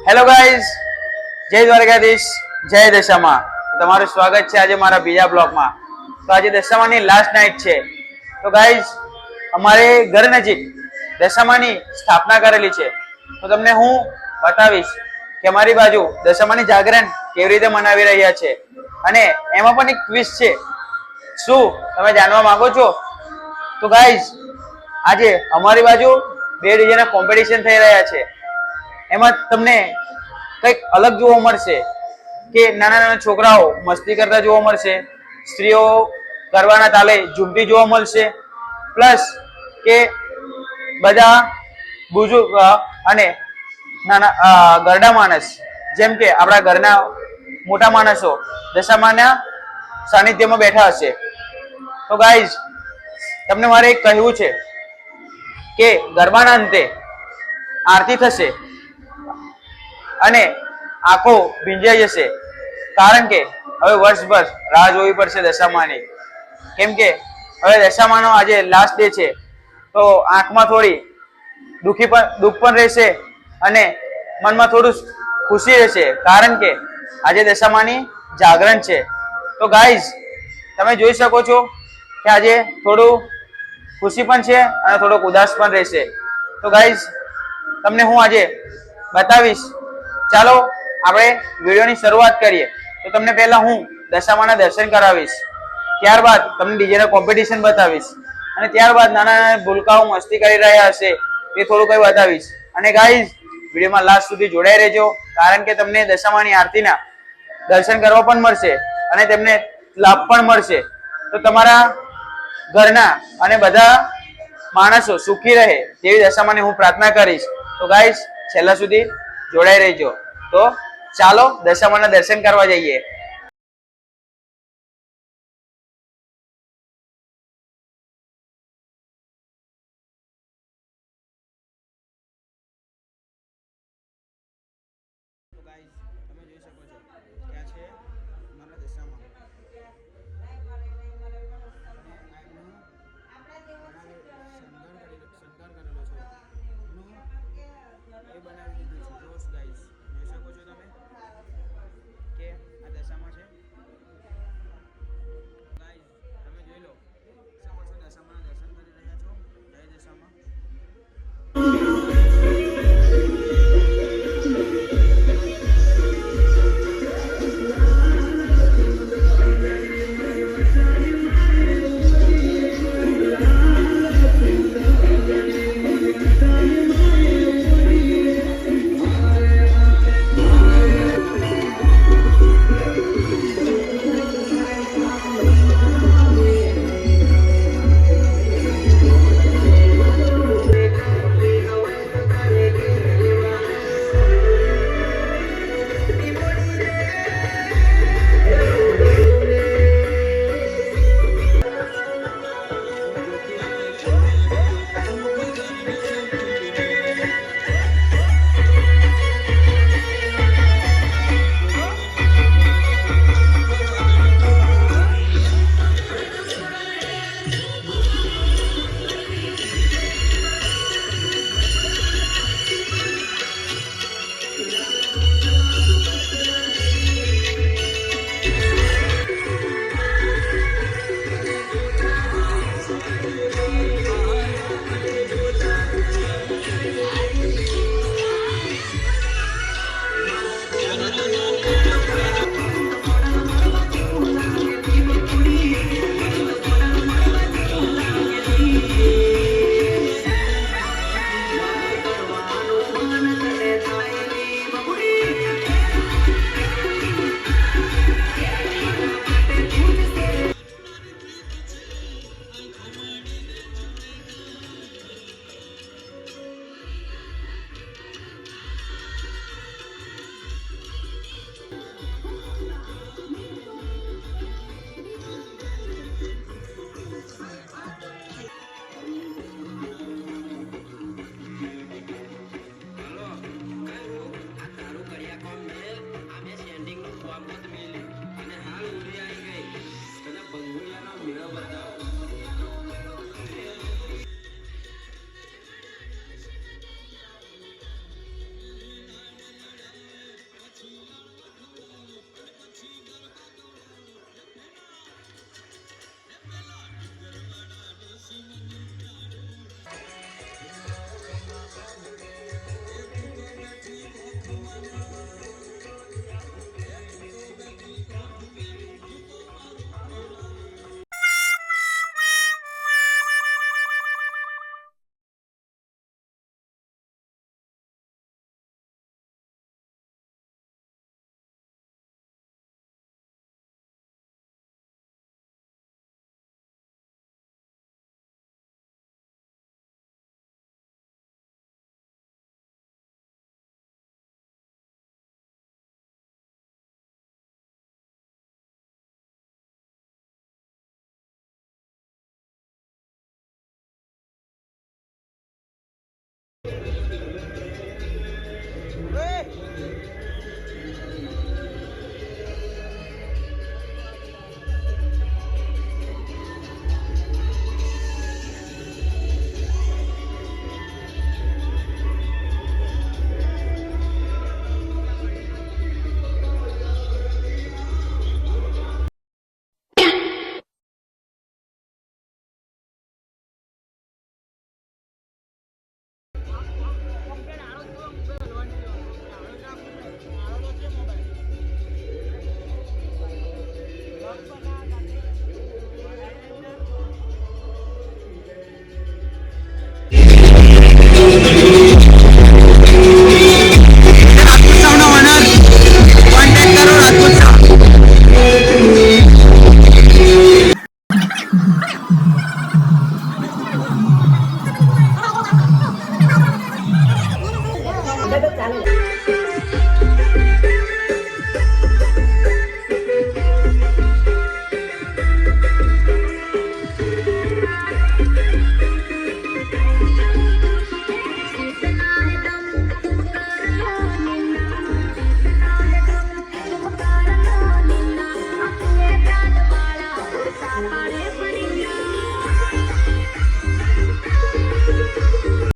Hello guys, જય દ્વારકાધીશ, જય દશામાં. તમારું સ્વાગત છે આજે મારા બીજા બ્લોગમાં. તો આજે દશામાની લાસ્ટ નાઇટ છે. તો ગાઈઝ, અમારે ઘર નજીક દશામાની સ્થાપના કરેલી છે. તો તમને હું બતાવીશ કે અમારી બાજુ દશામાની જાગરણ કેવી રીતે મનાવી રહ્યા છે. અને એમાં પણ એક ક્વિઝ છે. શું તમે જાણવા માંગો છો? તો ગાઈઝ, આજે અમારી બાજુ 2 ડીજેના કોમ્પિટિશન થઈ રહ્યા છે. એમાં તમને કંઈક અલગ જોવા મળશે કે નાના નાના છોકરાઓ મસ્તી કરતા જોવા મળશે, સ્ત્રીઓ ગરબાના તાલે ઝૂમતી જોવા મળશે, પ્લસ કે બધા બુજુર્ગ અને નાના ગરડા માણસ જેમ કે આપણા ઘરના મોટા માણસો દશામાના સાનિધ્યમાં બેઠા હશે. તો ગાઈઝ, તમને મારે એક કહેવું છે કે ગરબાના અંતે આરતી થશે અને આંખો ભીંજાઈ જશે, કારણ કે હવે વર્ષભર રાહ જોવી પડશે દશામાની. કેમ કે હવે દશામાનો આજે લાસ્ટ ડે છે. તો આંખમાં થોડી દુઃખ પણ રહેશે અને મનમાં થોડું ખુશી રહેશે, કારણ કે આજે દશામાની જાગરણ છે. તો ગાઈઝ, તમે જોઈ શકો છો કે આજે થોડું ખુશી પણ છે અને થોડોક ઉદાસ પણ રહેશે. તો ગાઈઝ, તમને હું આજે બતાવીશ. ચાલો આપણે વિડીયોની શરૂઆત કરીએ. તો તમને પહેલા હું દશામાના દર્શન કરાવીશ, ત્યારબાદ તમને ડીજેના કોમ્પિટિશન બતાવીશ, અને ત્યારબાદ નાના નાના ભૂલકાઓ મસ્તી કરી રહ્યા હશે એ થોડું કંઈ બતાવીશ. અને ગાઈઝ, વિડીયોમાં લાસ્ટ સુધી જોડાઈ રહેજો, કારણ કે તમને દશામાની આરતીના દર્શન કરવા પણ મળશે અને તેમને લાભ પણ મળશે. તો તમારા ઘરના અને બધા માણસો સુખી રહે તેવી દશામાની હું પ્રાર્થના કરીશ. તો ગાઈઝ, છેલ્લા સુધી જોડાઈ રહેજો. તો ચાલો દશામાના દર્શન કરવા જઈએ.